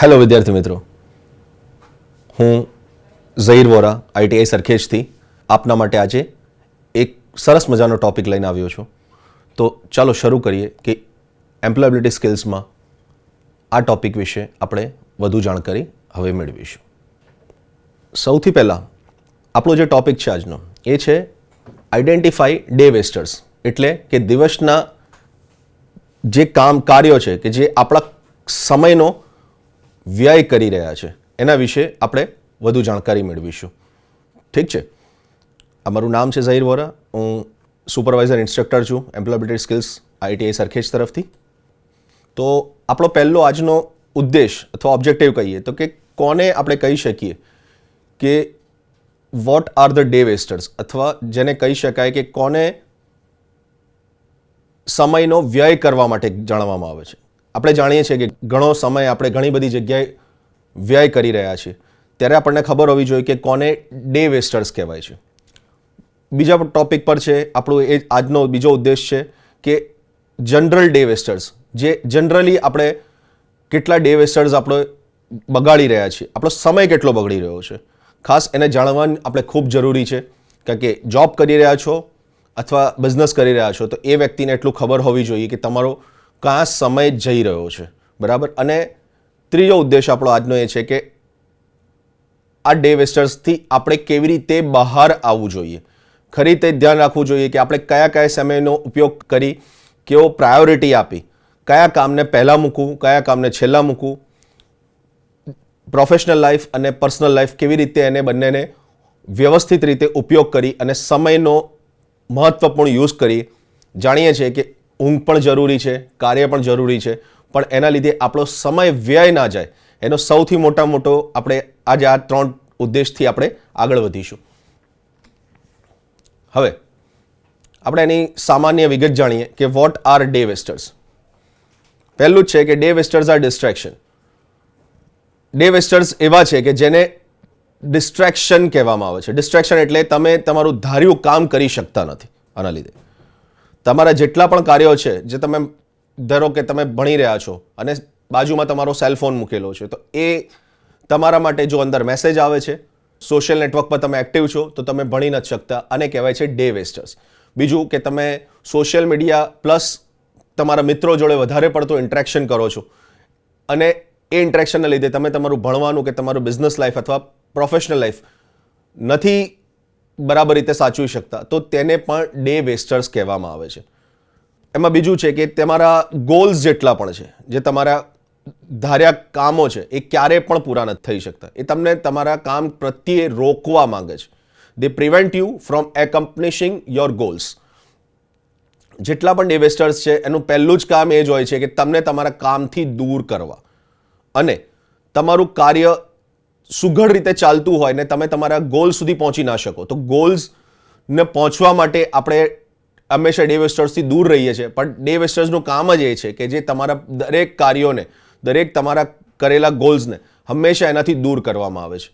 Hello વિદ્યાર્થી મિત્રો, હું ઝહીર વોરા આઈટીઆઈ સરખેજથી આપના માટે આજે એક સરસ મજાનો ટોપિક લઈને આવ્યો છું. તો ચાલો શરૂ કરીએ કે એમ્પ્લોયેબિલિટી સ્કિલ્સમાં આ ટોપિક વિશે આપણે વધુ જાણકારી હવે મેળવીશું. સૌથી પહેલાં આપણો જે ટોપિક છે આજનો એ છે આઈડેન્ટિફાઈ ડે વેસ્ટર્સ, એટલે કે દિવસના જે કાર્યો છે કે જે આપણા સમયનો વ્યય કરી રહ્યા છે એના વિશે આપણે વધુ જાણકારી મેળવીશું. ઠીક છે, અમારું નામ છે ઝહીર વોરા, હું સુપરવાઇઝર ઇન્સ્ટ્રક્ટર છું એમ્પ્લોયેબિલિટી સ્કિલ્સ આઈટીઆઈ સરખેજ તરફથી. તો આપણો પહેલો આજનો ઉદ્દેશ અથવા ઓબ્જેક્ટિવ કહીએ તો કે કોને આપણે કહી શકીએ કે વોટ આર ધ ડે વેસ્ટર્સ, અથવા જેને કહી શકાય કે કોને સમયનો વ્યય કરવા માટે જાણવામાં આવે છે. આપણે જાણીએ છીએ કે ઘણો સમય આપણે ઘણી બધી જગ્યાએ વ્યય કરી રહ્યા છીએ, ત્યારે આપણને ખબર હોવી જોઈએ કે કોને ડે વેસ્ટર્સ કહેવાય છે. બીજા ટોપિક પર છે આપણો એ આજનો બીજો ઉદ્દેશ છે કે જનરલ ડે વેસ્ટર્સ, જે જનરલી આપણે કેટલા ડે વેસ્ટર્સ આપણે બગાડી રહ્યા છીએ, આપણો સમય કેટલો બગડી રહ્યો છે, ખાસ એને જાણવાનું આપણે ખૂબ જરૂરી છે. કારણ કે જોબ કરી રહ્યા છો અથવા બિઝનેસ કરી રહ્યા છો તો એ વ્યક્તિને એટલું ખબર હોવી જોઈએ કે તમારો કયા સમય જઈ રહ્યો છે, બરાબર. અને ત્રીજો ઉદ્દેશ આપણો આજનો એ છે કે આ ડે વેસ્ટર્સથી આપણે કેવી રીતે બહાર આવવું જોઈએ. ખરી રીતે ધ્યાન રાખવું જોઈએ કે આપણે કયા કયા સમયનો ઉપયોગ કરી, કેવો પ્રાયોરિટી આપી, કયા કામને પહેલાં મૂકવું, કયા કામને છેલ્લા મૂકવું, પ્રોફેશનલ લાઈફ અને પર્સનલ લાઈફ કેવી રીતે એને બંનેને વ્યવસ્થિત રીતે ઉપયોગ કરી અને સમયનો મહત્વપૂર્ણ યુઝ કરી. જાણીએ છીએ કે ઊંઘ પણ જરૂરી છે, કાર્ય પણ જરૂરી છે, પણ એના લીધે આપણો સમય વ્યય ના જાય, એનો સૌથી મોટો આપણે આજે આ 3 ઉદ્દેશથી આપણે આગળ વધીશું. હવે આપણે એની સામાન્ય વિગત જાણીએ કે વોટ આર ડે વેસ્ટર્સ. પહેલું જ છે કે day wasters R destruction. Day વેસ્ટર્સ એવા છે કે જેને ડિસ્ટ્રેક્શન કહેવામાં આવે છે. ડિસ્ટ્રેક્શન એટલે તમે તમારું ધાર્યું કામ કરી શકતા નથી. આના લીધે તમારા જેટલા પણ કાર્યો છે, જે તમે ધારો કે તમે ભણી રહ્યા છો અને બાજુમાં તમારો સેલફોન મૂકેલો છે, તો એ તમારા માટે જો અંદર મેસેજ આવે છે, સોશિયલ નેટવર્ક પર તમે એક્ટિવ છો તો તમે ભણી નથી શકતા, અને કહેવાય છે ડે વેસ્ટર્સ. બીજું કે તમે સોશિયલ મીડિયા પ્લસ તમારા મિત્રો જોડે વધારે પડતું ઇન્ટરેક્શન કરો છો અને એ ઇન્ટરેક્શનના લીધે તમે તમારું ભણવાનું કે તમારું બિઝનેસ લાઈફ અથવા પ્રોફેશનલ લાઈફ નથી બરાબર રીતે સાચવી શકતા, તો તેને પણ ડે વેસ્ટર્સ કહેવામાં આવે છે. એમાં બીજું છે કે તમારા ગોલ્સ જેટલા પણ છે, જે તમારા ધાર્યા કામો છે, એ ક્યારે પણ પૂરા નથી થઈ શકતા. એ તમને તમારા કામ પ્રત્યે રોકવા માંગે છે. They prevent you from accomplishing your goals. જેટલા પણ ડે વેસ્ટર્સ છે એનું પહેલું જ કામ એ જ હોય છે કે તમને તમારા કામથી દૂર કરવા, અને તમારું કાર્ય સુઘડ રીતે ચાલતું હોય ને તમે તમારા ગોલ સુધી પહોંચી ના શકો, તો ગોલ્સને પહોંચવા માટે આપણે હંમેશા ડે વેસ્ટર્સથી દૂર રહીએ છીએ. પણ ડે વેસ્ટર્સનું કામ જ એ છે કે જે તમારા દરેક કાર્યોને, દરેક તમારા કરેલા ગોલ્સને હંમેશા એનાથી દૂર કરવામાં આવે છે.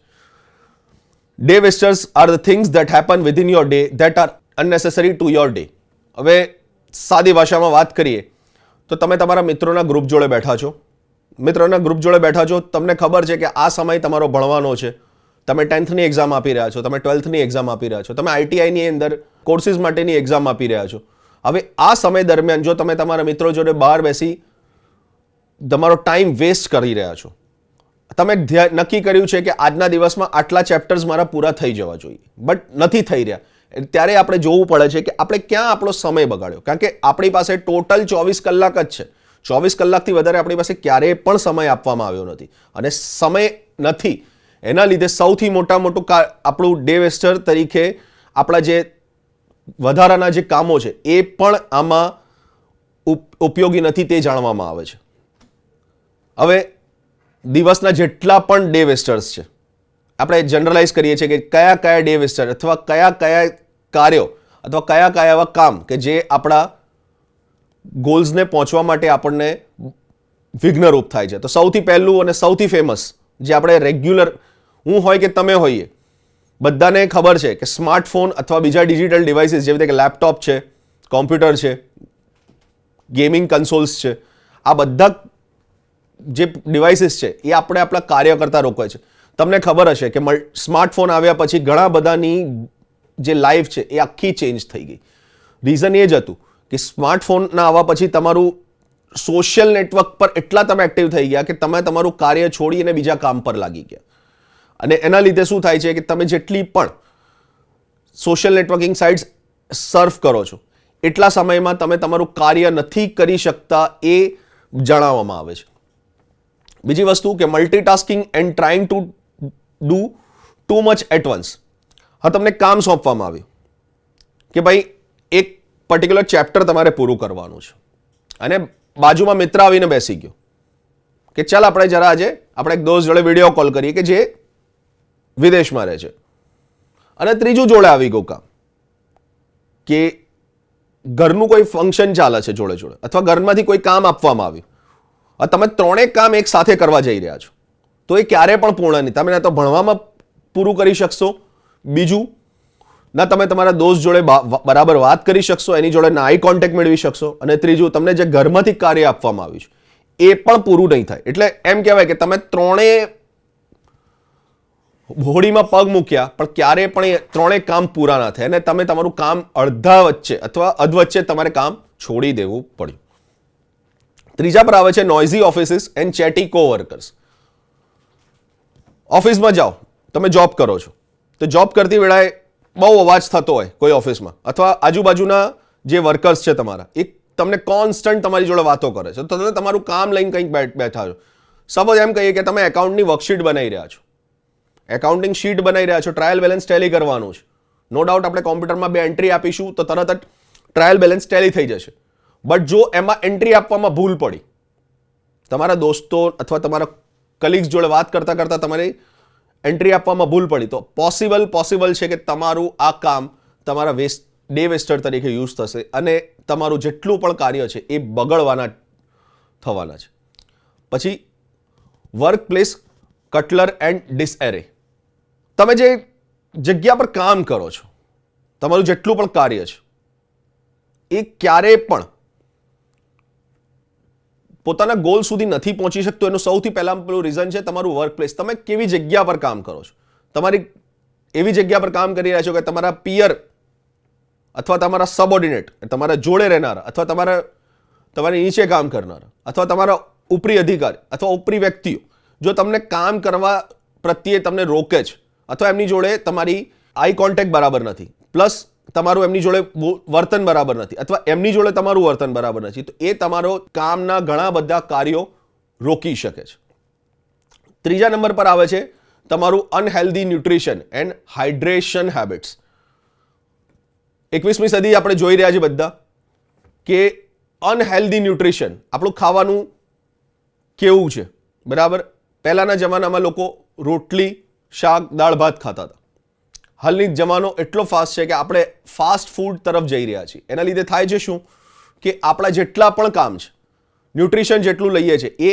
Day wasters are the things that happen within your day that are unnecessary to your day. હવે સાદી ભાષામાં વાત કરીએ તો તમે તમારા મિત્રોના ગ્રુપ જોડે બેઠા છો, તમને ખબર છે કે આ સમય તમારો ભણવાનો છે, તમે 10thની એક્ઝામ આપી રહ્યા છો, તમે 12thની એક્ઝામ આપી રહ્યા છો, તમે આઈટીઆઈની અંદર કોર્સિસ માટેની એક્ઝામ આપી રહ્યા છો. હવે આ સમય દરમિયાન જો તમે તમારા મિત્રો જોડે બહાર બેસી તમારો ટાઈમ વેસ્ટ કરી રહ્યા છો, તમે નક્કી કર્યું છે કે આજના દિવસમાં આટલા ચેપ્ટર્સ મારા પૂરા થઈ જવા જોઈએ, બટ નથી થઈ રહ્યા, ત્યારે આપણે જોવું પડે છે કે આપણે ક્યાં આપણો સમય બગાડ્યો. કારણ કે આપણી પાસે ટોટલ 24 કલાક જ છે. 24 કલાકથી વધારે આપણી પાસે ક્યારેય પણ સમય આપવામાં આવ્યો નથી, અને સમય નથી એના લીધે સૌથી મોટું આપણું ડે વેસ્ટર તરીકે આપણા જે વધારાના જે કામો છે એ પણ આમાં ઉપયોગી નથી, તે જાણવામાં આવે છે. હવે દિવસના જેટલા પણ ડે વેસ્ટર્સ છે આપણે જનરલાઇઝ કરીએ છીએ કે કયા કયા ડે વેસ્ટર અથવા કયા કાર્યો અથવા કયા એવા કામ કે જે આપણા ગોલ્સને પહોંચવા માટે આપણને વિઘ્નરૂપ થાય છે. તો સૌથી પહેલું અને સૌથી ફેમસ જે આપણે રેગ્યુલર, હું હોય કે તમે હોઈએ, બધાને ખબર છે કે સ્માર્ટફોન અથવા બીજા ડિજિટલ ડિવાઇસીસ જેવી રીતે કે લેપટોપ છે, કોમ્પ્યુટર છે, ગેમિંગ કન્સોલ્સ છે, આ બધા જે ડિવાઇસીસ છે એ આપણે આપણા કાર્ય કરતા રોકે છે. તમને ખબર હશે કે સ્માર્ટફોન આવ્યા પછી ઘણા બધાની જે લાઈફ છે એ આખી ચેન્જ થઈ ગઈ. રીઝન એ જ હતું કે સ્માર્ટફોનના આવવા પછી તમારું સોશિયલ નેટવર્ક પર એટલા તમે એક્ટિવ થઈ ગયા કે તમે તમારું કાર્ય છોડી અને બીજા કામ પર લાગી ગયા. અને એના લીધે શું થાય છે કે તમે જેટલી પણ સોશિયલ નેટવર્કિંગ સાઇટ્સ સર્ફ કરો છો એટલા સમયમાં તમે તમારું કાર્ય નથી કરી શકતા એ જણાવવામાં આવે છે. બીજી વસ્તુ કે multitasking and trying to do too much at once. હા, તમને કામ સોંપવામાં આવ્યું કે ભાઈ એક પર્ટિક્યુલર ચેપ્ટર તમારે પૂરું કરવાનું છે અને બાજુમાં મિત્ર આવીને બેસી ગયો કે ચાલ આપણે જરા આજે આપણે એક દોસ્ત જોડે વિડીયો કોલ કરીએ કે જે વિદેશમાં રહે છે. અને ત્રીજું જોડે આવી ગયું કામ કે ઘરનું કોઈ ફંક્શન ચાલે છે જોડે જોડે અથવા ઘરમાંથી કોઈ કામ આપવામાં આવ્યું. તમે ત્રણેય કામ એક સાથે કરવા જઈ રહ્યા છો તો એ ક્યારે પણ પૂર્ણ નહીં. તમે ના તો ભણવામાં પૂરું કરી શકશો, બીજું ના તમે તમારા દોસ્ત જોડે બરાબર વાત કરી શકશો, એની જોડે ના આઈ કોન્ટેક્ટ મેળવી શકશો, અને ત્રીજું તમને જે ઘરમાંથી કાર્ય આપવામાં આવ્યું છે એ પણ પૂરું નહીં થાય. એટલે એમ કહેવાય કે તમે ત્રણેય હોડીમાં પગ મૂક્યા પણ ક્યારે પણ એ ત્રણેય કામ પૂરા ના થાય અને તમે તમારું કામ અડધા વચ્ચે અથવા અધવચ્ચે તમારે કામ છોડી દેવું પડ્યું. ત્રીજા પર આવે છે નોઇઝી ઓફિસીસ એન્ડ ચેટી કોવર્કર્સ. ઓફિસમાં જાઓ, તમે જોબ કરો છો તો જોબ કરતી વેળાએ બહુ અવાજ થતો હોય કોઈ ઓફિસમાં અથવા આજુબાજુના જે વર્કર્સ છે તમારા એ તમને કોન્સ્ટન્ટ તમારી જોડે વાતો કરે છે તો તમે તમારું કામ લઈને કંઈક બેઠા છો. સપોઝ એમ કહીએ કે તમે એકાઉન્ટની વર્કશીટ બનાવી રહ્યા છો, એકાઉન્ટિંગ શીટ બનાવી રહ્યા છો, ટ્રાયલ બેલેન્સ ટેલી કરવાનું છે. નો ડાઉટ આપણે કોમ્પ્યુટરમાં 2 એન્ટ્રી આપીશું તો તરત જ ટ્રાયલ બેલેન્સ ટેલી થઈ જશે. બટ જો એમાં એન્ટ્રી આપવામાં ભૂલ પડી, તમારા દોસ્તો અથવા તમારા કલીગ્સ જોડે વાત કરતા કરતા તમારી એન્ટ્રી આપવામાં ભૂલ પડી તો પોસિબલ છે કે તમારું આ કામ તમારા ડે વેસ્ટર તરીકે યુઝ થશે અને તમારું જેટલું પણ કાર્ય છે એ બગડવાના થવાના છે. પછી વર્ક પ્લેસ કટલર એન્ડ ડિસએરે. તમે જે જગ્યા પર કામ કરો છો, તમારું જેટલું પણ કાર્ય છે એ ક્યારેય પણ પોતાના ગોલ સુધી નથી પહોંચી શકતો. એનું સૌથી પહેલાં પેલું રીઝન છે તમારું વર્ક પ્લેસ. તમે કેવી જગ્યા પર કામ કરો છો. તમારી એવી જગ્યા પર કામ કરી રહ્યા છો કે તમારા પિયર અથવા તમારા સબઓર્ડિનેટ, તમારા જોડે રહેનારા અથવા તમારી નીચે કામ કરનારા અથવા તમારા ઉપરી અધિકારી અથવા ઉપરી વ્યક્તિઓ જો તમને કામ કરવા પ્રત્યે તમને રોકે છે અથવા એમની જોડે તમારી આઈ કોન્ટેક્ટ બરાબર નથી, પ્લસ તમારું એમની જોડે વર્તન બરાબર નથી અથવા એમની જોડે તમારું વર્તન બરાબર નથી તો એ તમારો કામના ઘણા બધા કાર્યો રોકી શકે છે. ત્રીજા નંબર પર આવે છે તમારું unhealthy nutrition and hydration habits. 21મી સદી આપણે જોઈ રહ્યા છીએ બધા કે અનહેલ્ધી ન્યુટ્રિશન, આપણું ખાવાનું કેવું છે બરાબર. પહેલાના જમાનામાં લોકો રોટલી, શાક, દાળ ભાત ખાતા હતા. હાલની જમાનો એટલો ફાસ્ટ છે કે આપણે ફાસ્ટ ફૂડ તરફ જઈ રહ્યા છીએ. એના લીધે થાય છે શું કે આપણા જેટલા પણ કામ છે, ન્યુટ્રિશન જેટલું લઈએ છીએ એ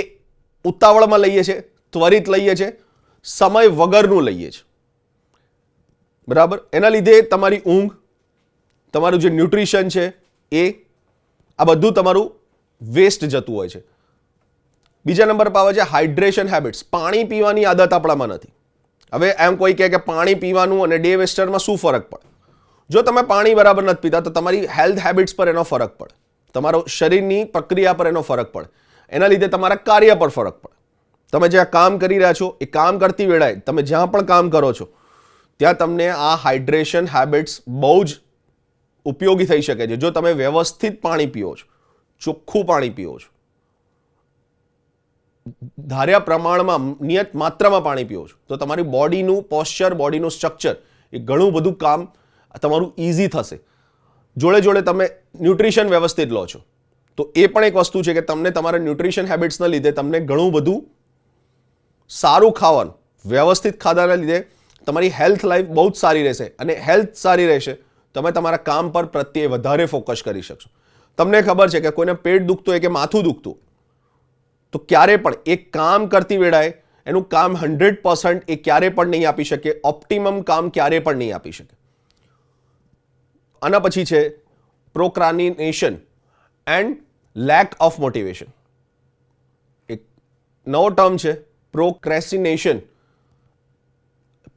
ઉતાવળમાં લઈએ છીએ, ત્વરિત લઈએ છીએ, સમય વગરનું લઈએ છીએ બરાબર. એના લીધે તમારી ઊંઘ, તમારું જે ન્યુટ્રિશન છે એ આ બધું તમારું વેસ્ટ જતું હોય છે. બીજા નંબર પર આવે છે હાઇડ્રેશન હેબિટ્સ. પાણી પીવાની આદત આપણામાં નથી. હવે એમ કોઈ કહે કે પાણી પીવાનું અને ડે વેસ્ટરમાં શું ફરક પડે? જો તમે પાણી બરાબર નથી પીતા તો તમારી હેલ્થ હેબિટ્સ પર એનો ફરક પડે, તમારો શરીરની પ્રક્રિયા પર એનો ફરક પડે, એના લીધે તમારા કાર્ય પર ફરક પડે. તમે જ્યાં કામ કરી રહ્યા છો એ કામ કરતી વેળાએ તમે જ્યાં પણ કામ કરો છો ત્યાં તમને આ હાઇડ્રેશન હેબિટ્સ બહુ જ ઉપયોગી થઈ શકે છે. જો તમે વ્યવસ્થિત પાણી પીઓ છો, ચોખ્ખું પાણી પીઓ છો, ધાર્યા પ્રમાણમાં નિયત માત્રામાં પાણી પીઓ છો તો તમારી બોડીનું પોસ્ચર, બોડીનું સ્ટ્રક્ચર એ ઘણું બધું કામ તમારું ઇઝી થશે. જોડે જોડે તમે ન્યુટ્રિશન વ્યવસ્થિત લો છો તો એ પણ એક વસ્તુ છે કે તમને તમારા ન્યુટ્રિશન હેબિટ્સના લીધે તમને ઘણું બધું સારું ખાવાનું, વ્યવસ્થિત ખાધાના લીધે તમારી હેલ્થ લાઈફ બહુ જ સારી રહેશે અને હેલ્થ સારી રહેશે તમે તમારા કામ પર પ્રત્યે વધારે ફોકસ કરી શકશો. તમને ખબર છે કે કોઈને પેટ દુખતું હોય કે માથું દુખતું તો ક્યારે પણ એ કામ કરતી વેળાએ એનું કામ 100% એ ક્યારે પણ નહીં આપી શકે, ઓપ્ટિમમ કામ ક્યારે પણ નહીં આપી શકે. આના પછી છે પ્રોક્રાસ્ટિનેશન એન્ડ લેક ઓફ મોટિવેશન. એક નવો ટર્મ છે પ્રોક્રેસ્ટિનેશન.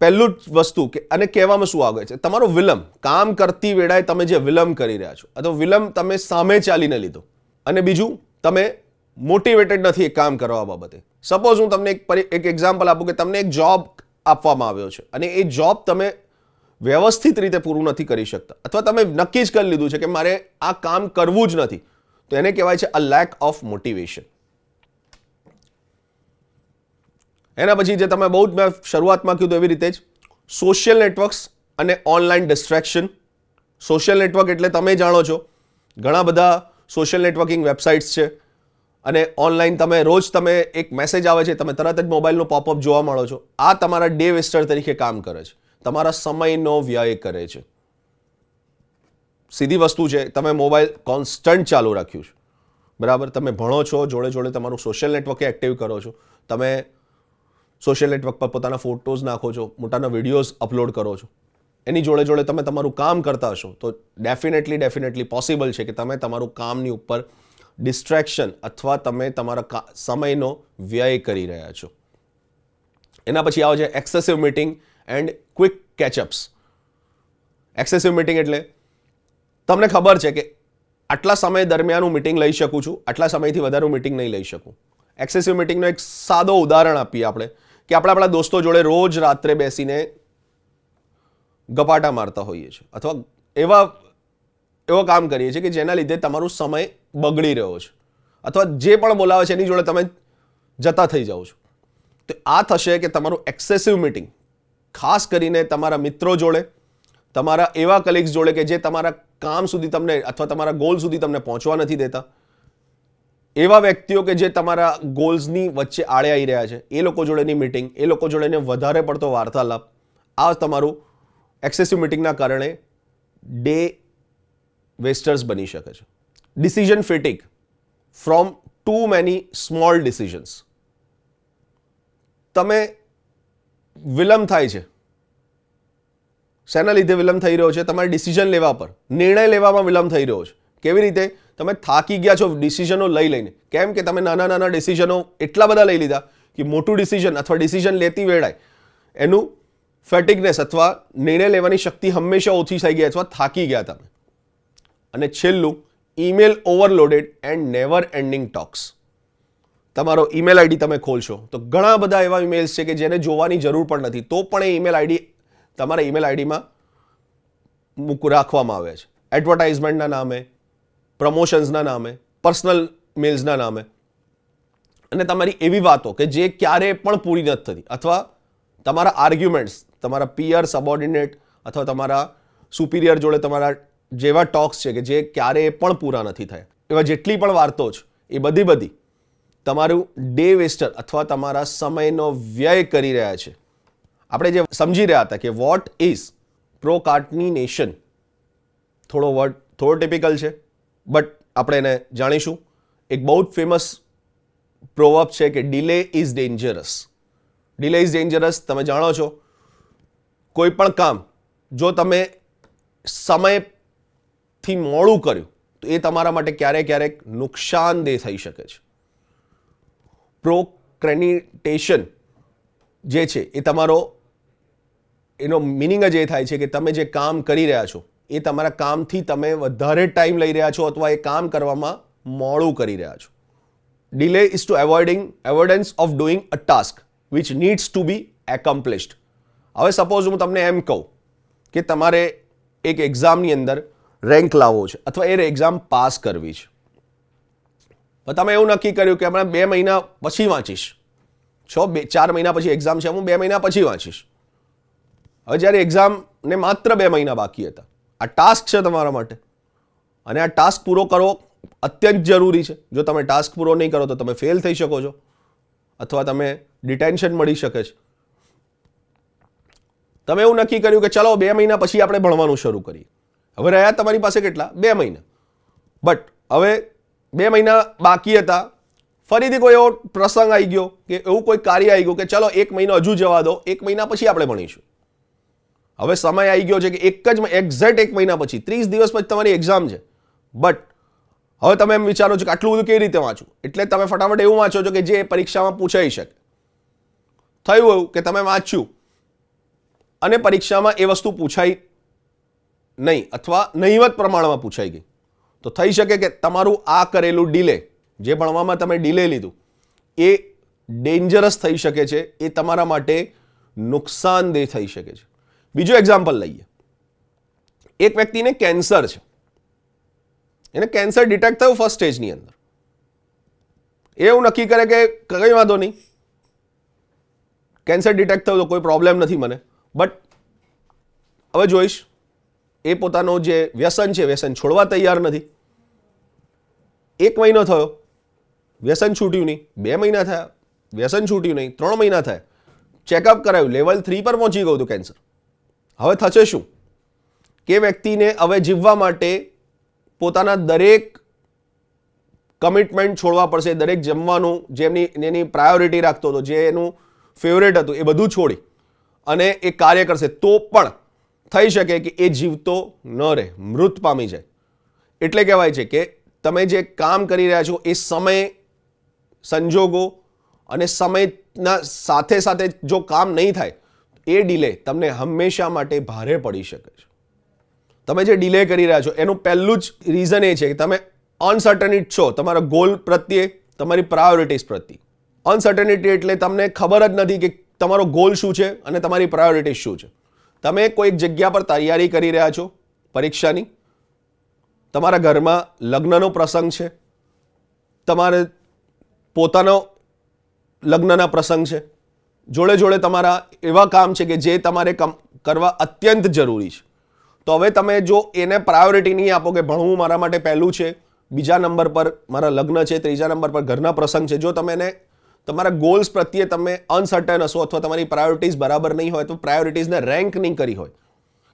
પહેલું જ વસ્તુ કે અને કહેવામાં શું આવે છે, તમારો વિલંબ. કામ કરતી વેળાએ તમે જે વિલંબ કરી રહ્યા છો અથવા વિલંબ તમે સામે ચાલીને લીધો. અને બીજું, તમે મોટિવેટેડ નથી એક કામ કરવા બાબતે. સપોઝ હું તમને એક એક્ઝામ્પલ આપું કે તમને એક જોબ આપવામાં આવ્યો છે અને એ જોબ તમે વ્યવસ્થિત રીતે પૂરું નથી કરી શકતા અથવા તમે નક્કી જ કરી લીધું છે કે મારે આ કામ કરવું જ નથી, તો એને કહેવાય છે અ લેક ઓફ મોટિવેશન. એના પછી જે તમે બહુ જ મેં શરૂઆતમાં કીધું એવી રીતે જ સોશિયલ નેટવર્ક્સ અને ઓનલાઈન ડિસ્ટ્રેક્શન. સોશિયલ નેટવર્ક એટલે તમે જાણો છો ઘણા બધા સોશિયલ નેટવર્કિંગ વેબસાઇટ્સ છે અને ઓનલાઈન તમે એક મેસેજ આવે છે, તમે તરત જ મોબાઈલનો પોપઅપ જોવા મળો છો. આ તમારા ડે વેસ્ટર તરીકે કામ કરે છે, તમારા સમયનો વ્યય કરે છે. સીધી વસ્તુ છે, તમે મોબાઈલ કોન્સ્ટન્ટ ચાલુ રાખ્યું છે, બરાબર. તમે ભણો છો, જોડે જોડે તમારું સોશિયલ નેટવર્ક એક્ટિવ કરો છો, તમે સોશિયલ નેટવર્ક પર પોતાના ફોટોઝ નાખો છો, મોટાના વિડીયોઝ અપલોડ કરો છો, એની જોડે જોડે તમે તમારું કામ કરતા હશો, તો ડેફિનેટલી પોસિબલ છે કે તમે તમારું કામની ઉપર ડિસ્ટ્રેક્શન અથવા તમે તમારા સમયનો વ્યય કરી રહ્યા છો. એના પછી આવે છે excessive meeting and quick catch ups. Excessive meeting એટલે તમને ખબર છે કે આટલા સમય દરમિયાન હું મીટિંગ લઈ શકું છું, આટલા સમયથી વધારે હું મીટિંગ નહીં લઈ શકું. એક્સેસિવ મીટિંગનો એક સાદો ઉદાહરણ આપીએ આપણે કે આપણે આપણા દોસ્તો જોડે રોજ રાત્રે બેસીને ગપાટા મારતા હોઈએ છીએ અથવા એવો કામ કરીએ છીએ કે જેના લીધે તમારો સમય બગડી રહ્યો છે અથવા જે પણ બોલાવે છે એની જોડે તમે જતા થઈ જાઓ છો. તો આ થશે કે તમારું એક્સેસિવ મીટિંગ, ખાસ કરીને તમારા મિત્રો જોડે, તમારા એવા કલીગ્સ જોડે કે જે તમારા કામ સુધી તમને અથવા તમારા ગોલ સુધી તમને પહોંચવા નથી દેતા, એવા વ્યક્તિઓ કે જે તમારા ગોલ્સની વચ્ચે આડે આવી રહ્યા છે, એ લોકો જોડેની મીટિંગ, એ લોકો જોડેને વધારે પડતો વાર્તાલાપ, આ તમારું એક્સેસિવ મીટિંગના કારણે ડે વેસ્ટર્સ બની શકે છે. Decision fatigue from too many small decisions. તમે વિલંબ થાય છે, શેના લીધે વિલંબ થઈ રહ્યો છે? તમારે ડિસિઝન લેવા પર, નિર્ણય લેવામાં વિલંબ થઈ રહ્યો છે. કેવી રીતે? તમે થાકી ગયા છો ડિસિઝનો લઈ લઈને. કેમ કે તમે નાના નાના ડિસિઝનો એટલા બધા લઈ લીધા કે મોટું ડિસિઝન અથવા ડિસિઝન લેતી વેળાએ એનું ફેટિકનેસ અથવા નિર્ણય લેવાની શક્તિ હંમેશા ઓછી થઈ ગઈ અથવા થાકી ગયા તમે. અને છેલ્લું, email overloaded and never ending talks. તમારો ઈમેલ આઈડી તમે ખોલશો તો ઘણા બધા એવા ઈમેલ્સ છે કે જેને જોવાની જરૂર પણ નથી, તો પણ એ ઈમેલ આઈડી તમારા ઈમેલ આઈડીમાં રાખવામાં આવે છે. એડવર્ટાઇઝમેન્ટના નામે, પ્રમોશન્સના નામે, પર્સનલ મેલ્સના નામે, અને તમારી એવી વાતો કે જે ક્યારેય પણ પૂરી નથી થતી અથવા તમારા આર્ગ્યુમેન્ટ્સ તમારા પિયર, સબોર્ડિનેટ અથવા તમારા સુપિરિયર જોડે તમારા જેવા ટોક્સ છે કે જે ક્યારેય પણ પૂરા નથી થયા, એવા જેટલી પણ વાર્તો છે એ બધી તમારું ડે વેસ્ટર અથવા તમારા સમયનો વ્યય કરી રહ્યા છે. આપણે જે સમજી રહ્યા હતા કે વોટ ઇઝ પ્રોક્રાસ્ટિનેશન, થોડો ટિપિકલ છે, બટ આપણે એને જાણીશું. એક બહુ જ ફેમસ પ્રોવર્બ છે કે delay is dangerous. Delay is dangerous તમે જાણો છો, કોઈ પણ કામ જો તમે સમયથી મોડું કર્યું તો એ તમારા માટે ક્યારેક નુકસાનદેહ થઈ શકે છે. પ્રોક્રેસ્ટિનેશન જે છે એ એનો મિનિંગ જ એ થાય છે કે તમે જે કામ કરી રહ્યા છો એ તમારા કામથી તમે વધારે ટાઈમ લઈ રહ્યા છો અથવા એ કામ કરવામાં મોડું કરી રહ્યા છો. Delay is to avoidance of doing a task which needs to be accomplished. હવે સપોઝ હું તમને એમ કહું કે તમારે એક એક્ઝામની અંદર રેન્ક લાવવો છે અથવા એ એક્ઝામ પાસ કરવી છે, તો તમે એવું નક્કી કર્યું કે હમણાં 2 મહિના પછી વાંચીશ, 4 મહિના પછી એક્ઝામ છે, હું 2 મહિના પછી વાંચીશ. હવે જ્યારે એક્ઝામને માત્ર 2 મહિના બાકી હતા, આ ટાસ્ક છે તમારા માટે અને આ ટાસ્ક પૂરો કરવો અત્યંત જરૂરી છે. જો તમે ટાસ્ક પૂરો નહીં કરો તો તમે ફેલ થઈ શકો છો અથવા તમે ડિટેન્શન મળી શકે છે. તમે એવું નક્કી કર્યું કે ચલો 2 મહિના પછી આપણે ભણવાનું શરૂ કરીએ. હવે રહ્યા તમારી પાસે કેટલા? 2 મહિના. બટ હવે 2 મહિના બાકી હતા, ફરીથી કોઈ એવો પ્રસંગ આવી ગયો કે એવું કોઈ કાર્ય આવી ગયું કે ચલો 1 મહિનો હજુ જવા દો, 1 મહિના પછી આપણે ભણીશું. હવે સમય આવી ગયો છે કે એક્ઝેક્ટ 1 મહિના પછી, 30 દિવસ પછી તમારી એક્ઝામ છે, બટ હવે તમે એમ વિચારો છો કે આટલું બધું કેવી રીતે વાંચું, એટલે તમે ફટાફટ એવું વાંચો છો કે જે પરીક્ષામાં પૂછાઈ શકે. થયું એવું કે તમે વાંચ્યું અને પરીક્ષામાં એ વસ્તુ પૂછાઈ નહીં અથવા નહીવત પ્રમાણમાં પૂછાઈ ગઈ, તો થઈ શકે કે તમારું આ કરેલું ડિલે, જે ભણવામાં તમે ડિલે લીધું, એ ડેન્જરસ થઈ શકે છે, એ તમારા માટે નુકસાનદેહ થઈ શકે છે. બીજું એક્ઝામ્પલ લઈએ. એક વ્યક્તિને કેન્સર છે, એને કેન્સર ડિટેક્ટ થયું ફર્સ્ટ સ્ટેજની અંદર. એવું નક્કી કરે કે કંઈ વાંધો નહીં, કેન્સર ડિટેક્ટ થયું તો કોઈ પ્રોબ્લેમ નથી મને, બટ હવે જોઈશ. એ પોતાનું જે વ્યસન છે, વ્યસન છોડવા તૈયાર નથી. 1 મહિનો થયો, વ્યસન છૂટ્યું નહીં. 2 મહિના થયા, વ્યસન છૂટ્યું નહીં. 3 મહિના થયા, ચેકઅપ કરાવ્યું, લેવલ 3 પર પહોંચી ગયું હતું કેન્સર. હવે થશે શું કે વ્યક્તિને હવે જીવવા માટે પોતાના દરેક કમિટમેન્ટ છોડવા પડશે. દરેક જમવાનું જેમની એની પ્રાયોરિટી રાખતો હતો, જે એનું ફેવરેટ હતું, એ બધું છોડી અને એ કાર્ય કરશે, તો પણ થઈ શકે કે એ જીવતો ન રહે, મૃત પામી જાય. એટલે કહેવાય છે કે તમે જે કામ કરી રહ્યા છો એ સમય, સંજોગો અને સમયના સાથે સાથે જો કામ નહીં થાય, એ ડિલે તમને હંમેશા માટે ભારે પડી શકે છે. તમે જે ડિલે કરી રહ્યા છો એનું પહેલું જ રીઝન એ છે કે તમે અનસર્ટનિટી છો તમારા ગોલ પ્રત્યે, તમારી પ્રાયોરિટીઝ પ્રત્યે. અનસર્ટનિટી એટલે તમને ખબર જ નથી કે તમારો ગોલ શું છે અને તમારી પ્રાયોરિટીઝ શું છે. તમે કોઈક જગ્યા પર તૈયારી કરી રહ્યા છો પરીક્ષાની, તમારા ઘરમાં લગ્નનો પ્રસંગ છે, તમારે પોતાનો લગ્નના પ્રસંગ છે, જોડે જોડે તમારા એવા કામ છે કે જે તમારે કરવા અત્યંત જરૂરી છે. તો હવે તમે જો એને પ્રાયોરિટી નહીં આપો કે ભણવું મારા માટે પહેલું છે, બીજા નંબર પર મારા લગ્ન છે, ત્રીજા નંબર પર ઘરના પ્રસંગ છે, જો તમે એને તમારા ગોલ્સ પ્રત્યે તમે અનસર્ટન હશો અથવા તમારી પ્રાયોરિટીઝ બરાબર નહીં હોય, તો પ્રાયોરિટીઝને રેન્ક નહીં કરી હોય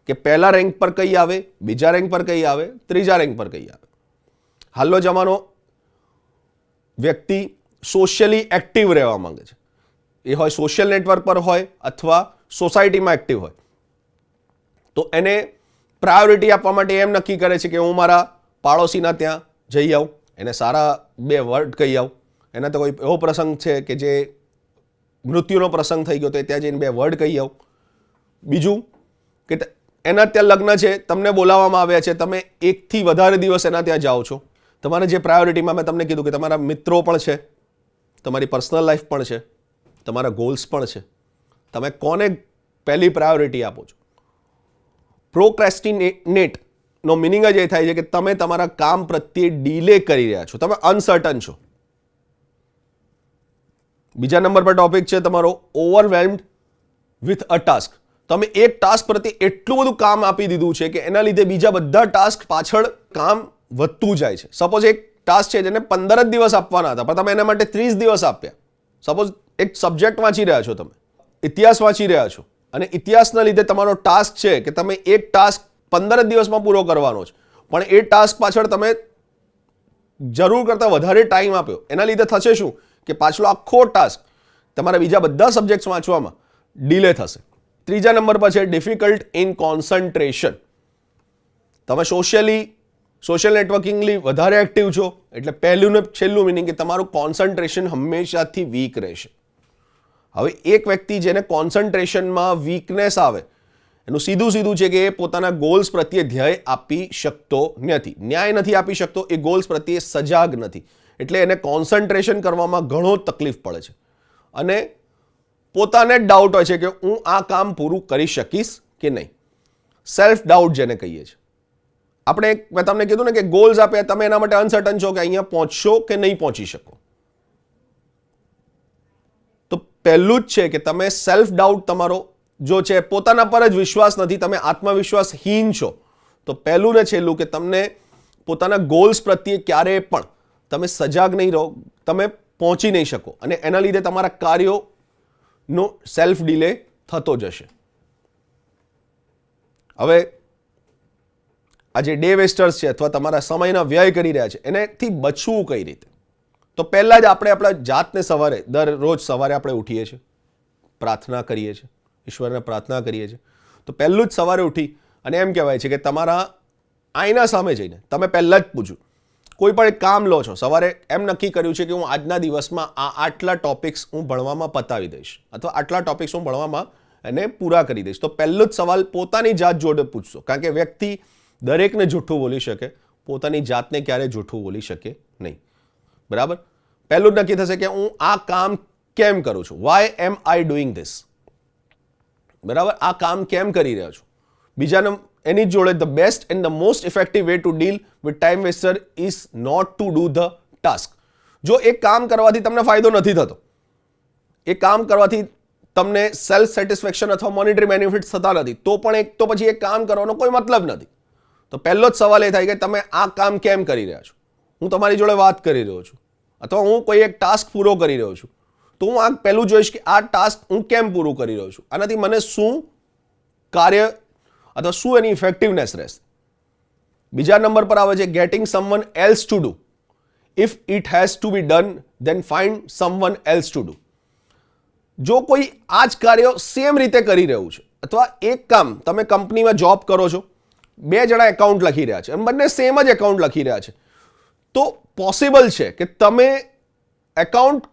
કે પહેલા રેન્ક પર કઈ આવે, બીજા રેન્ક પર કઈ આવે, ત્રીજા રેન્ક પર કઈ આવે. હાલનો જમાનો વ્યક્તિ સોશિયલી એક્ટિવ રહેવા માંગે છે. એ હોય સોશિયલ નેટવર્ક પર હોય અથવા સોસાયટીમાં એક્ટિવ હોય, તો એને પ્રાયોરિટી આપવા માટે એમ નક્કી કરે છે કે હું મારા પાડોશીના ત્યાં જઈ આવું, એને સારા 2 વર્ડ કહી આવું. એના તો કોઈ એવો પ્રસંગ છે કે જે મૃત્યુનો પ્રસંગ થઈ ગયો, તો ત્યાં જઈને 2 વર્ડ કહી આવું. બીજું કે એના ત્યાં લગ્ન છે, તમને બોલાવવામાં આવ્યા છે, તમે 1 થી વધારે દિવસ એના ત્યાં જાઓ છો. તમારે જે પ્રાયોરિટીમાં મેં તમને કીધું કે તમારા મિત્રો પણ છે, તમારી પર્સનલ લાઈફ પણ છે, તમારા ગોલ્સ પણ છે. તમે કોને પહેલી પ્રાયોરિટી આપો છો? પ્રોક્રેસ્ટિનેટ નો મિનિંગ જ એ થાય છે કે તમે તમારા કામ પ્રત્યે ડીલે કરી રહ્યા છો, તમે અનસર્ટન છો. બીજા નંબર પર ટોપિક છે તમારો ઓવરવેલ્મ્ડ વિથ અ ટાસ્ક. તમે એક ટાસ્ક પ્રત્યે એટલું બધું કામ આપી દીધું છે કે એના લીધે બીજા બધા ટાસ્ક પાછળ કામ વધતું જાય છે. સપોઝ એક ટાસ્ક છે જેને 15 જ દિવસ આપવાના હતા, પણ તમે એના માટે 30 દિવસ આપ્યા. સપોઝ એક સબ્જેક્ટ વાંચી રહ્યા છો, તમે ઇતિહાસ વાંચી રહ્યા છો, અને ઇતિહાસના લીધે તમારો ટાસ્ક છે કે તમે એક ટાસ્ક 15 દિવસમાં પૂરો કરવાનો છે, પણ એ ટાસ્ક પાછળ તમે જરૂર કરતાં વધારે ટાઈમ આપ્યો. એના લીધે થશે શું કે પાછલો આખો ટાસ્ક તમારા બીજા બધા સબ્જેક્ટ્સ વાંચવામાં ડિલે થશે. ત્રીજા નંબર પર છે ડિફિકલ્ટ ઇન કોન્સન્ટ્રેશન. તમે સોશિયલ નેટવર્કિંગલી વધારે એક્ટિવ છો, એટલે પહેલું ને છેલ્લું મિનિંગ કે તમારું કોન્સન્ટ્રેશન હંમેશાથી વીક રહેશે. હવે એક વ્યક્તિ જેને કોન્સન્ટ્રેશનમાં વીકનેસ આવે, એનું સીધું છે કે એ પોતાના ગોલ્સ પ્રત્યે ધ્યેય આપી શકતો નથી, ન્યાય નથી આપી શકતો, એ ગોલ્સ પ્રત્યે સજાગ નથી, એટલે એને કોન્સન્ટ્રેશન કરવામાં ઘણો તકલીફ પડે છે અને પોતાને જ ડાઉટ હોય છે કે હું આ કામ પૂરું કરી શકીશ કે નહીં. સેલ્ફ ડાઉટ જેને કહીએ છીએ આપણે. મેં તમને કીધું ને કે ગોલ્સ આપ્યા, તમે એના માટે અનસર્ટન છો કે અહીંયા પહોંચશો કે નહીં પહોંચી શકો. તો પહેલું જ છે કે તમે સેલ્ફ ડાઉટ તમારો જો છે, પોતાના પર જ વિશ્વાસ નથી, તમે આત્મવિશ્વાસહીન છો, તો પહેલું ને છેલ્લું કે તમને પોતાના ગોલ્સ પ્રત્યે ક્યારેય પણ તમે સજાગ નહીં રહો, તમે પહોંચી નહીં શકો અને એના લીધે તમારા કાર્યોનો સેલ્ફ ડિલે થતો જશે. હવે આ જે ડે વેસ્ટર્સ છે અથવા તમારા સમયના વ્યય કરી રહ્યા છે, એનાથી બચવું કઈ રીતે? તો પહેલાં જ આપણે આપણા જાતને સવારે, દરરોજ સવારે આપણે ઉઠીએ છીએ, પ્રાર્થના કરીએ છીએ, ઈશ્વરને પ્રાર્થના કરીએ છીએ, તો પહેલું જ સવારે ઉઠી અને એમ કહેવાય છે કે તમારા આઈના સામે જઈને તમે પહેલાં જ પૂછ્યું, કોઈ પણ એક કામ લો છો, સવારે એમ નક્કી કર્યું છે કે હું આજના દિવસમાં આટલા ટોપિક્સ હું ભણવામાં પતાવી દઈશ અથવા આટલા ટોપિક્સ હું ભણવામાં એને પૂરા કરી દઈશ. તો પહેલો જ સવાલ પોતાની જાત જોડે પૂછશો, કારણ કે વ્યક્તિ દરેકને જૂઠું બોલી શકે, પોતાની જાતને ક્યારેય જૂઠું બોલી શકે નહીં. બરાબર? પહેલું જ નક્કી થશે કે હું આ કામ કેમ કરું છું, why am I doing this. બરાબર? આ કામ કેમ કરી રહ્યો છું. બીજા એની જોડે the best and the most effective way to deal with time waster is not to do the task. જો એક કામ કરવાથી તમને ફાયદો નથી થતો, એ કામ કરવાથી તમને સેલ્ફ સેટિસ્ફેક્શન અથવા મોનિટરી બેનિફિટ્સ થતા નથી, તો પછી એક કામ કરવાનો કોઈ મતલબ નથી. તો પહેલો જ સવાલ એ થાય કે તમે આ કામ કેમ કરી રહ્યા છો. હું તમારી જોડે વાત કરી રહ્યો છું અથવા હું કોઈ એક ટાસ્ક પૂરો કરી રહ્યો છું, તો હું આ પહેલું જોઈશ કે આ ટાસ્ક હું કેમ પૂરું કરી રહ્યો છું, આનાથી મને શું કાર્ય અથવા શું એની ઇફેક્ટિવનેસ રહેશે. બીજા નંબર પર આવે છે getting someone else to do. If it has to be done then find someone else to do. જો કોઈ આ જ કાર્ય સેમ રીતે કરી રહ્યું છે અથવા એક કામ તમે કંપનીમાં જોબ કરો છો, 2 જણા એકાઉન્ટ લખી રહ્યા છે અને બંને સેમ જ એકાઉન્ટ લખી રહ્યા છે, તો પોસિબલ છે કે તમે એકાઉન્ટ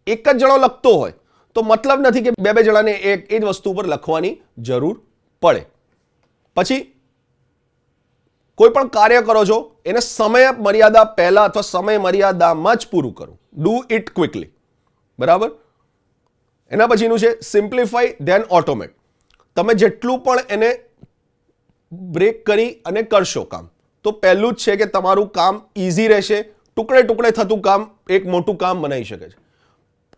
એક જ જણો લખતો હોય તો મતલબ નથી કે 2 જણાને એ જ વસ્તુ પર લખવાની જરૂર પડે. પછી કોઈ પણ કાર્ય કરો છો એને સમય મર્યાદા પહેલા અથવા સમય મર્યાદામાં જ પૂરું કરો. Do it quickly. બરાબર? એના પછીનું છે સિમ્પ્લિફાઈ ધેન ઓટોમેટ. તમે જેટલું પણ એને બ્રેક કરી અને કરશો કામ, તો પહેલું જ છે કે તમારું કામ ઇઝી રહેશે. ટુકડે ટુકડે થતું કામ એક મોટું કામ બનાવી શકે છે.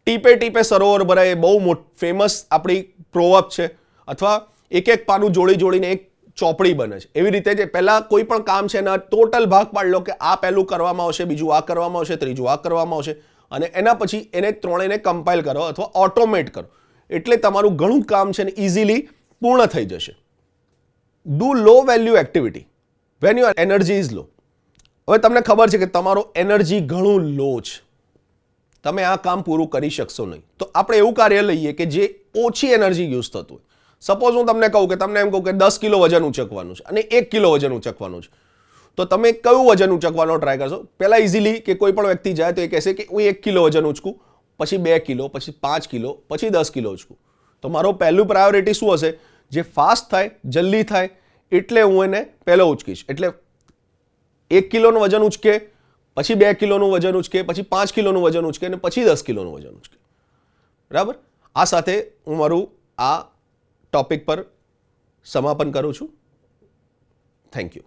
ટીપે ટીપે સરોવર ભરાય, બહુ ફેમસ આપણી પ્રોવર્બ છે, અથવા એક પાનું જોડી જોડીને એક ચોપડી બને છે. એવી રીતે જે પહેલાં કોઈ પણ કામ છે એના ટોટલ ભાગ પાડી લો કે આ પહેલું કરવામાં આવશે, બીજું આ કરવામાં આવશે, ત્રીજું આ કરવામાં આવશે, અને એના પછી એને ત્રણેયને કમ્પાઇલ કરો અથવા ઓટોમેટ કરો, એટલે તમારું ઘણું કામ છે ને ઇઝીલી પૂર્ણ થઈ જશે. Do low value activity when your energy is low. હવે તમને ખબર છે કે તમારો એનર્જી ઘણું લો છે, તમે આ કામ પૂરું કરી શકશો નહીં, તો આપણે એવું કાર્ય લઈએ કે જે ઓછી એનર્જી યુઝ થતું હોય. સપોઝ હું તમને કહું કે 10 કિલો વજન ઉંચકવાનું છે અને 1 કિલો વજન ઉંચકવાનું છે, તો તમે કયું વજન ઉંચકવાનો ટ્રાય કરશો? પહેલા ઇઝીલી કે કોઈ પણ વ્યક્તિ જાય તો એ કહેશે કે હું 1 કિલો વજન ઉંચકું, પછી 2 કિલો, પછી 5 કિલો, પછી 10 કિલો ઉંચકું. તો મારો પહેલું પ્રાયોરિટી શું હશે? જે ફાસ્ટ થાય, જલ્દી થાય, એટલે હું એને પહેલો ઉંચકીશ. એટલે 1 કિલોનું વજન ઉંચકે, પછી 2 કિલોનું વજન ઉંચકે, પછી 5 કિલોનું વજન ઉંચકે અને પછી 10 કિલોનું વજન ઉંચકે. બરાબર? આ સાથે હું મારું આ ટોપિક પર સમાપન કરું છું. Thank you.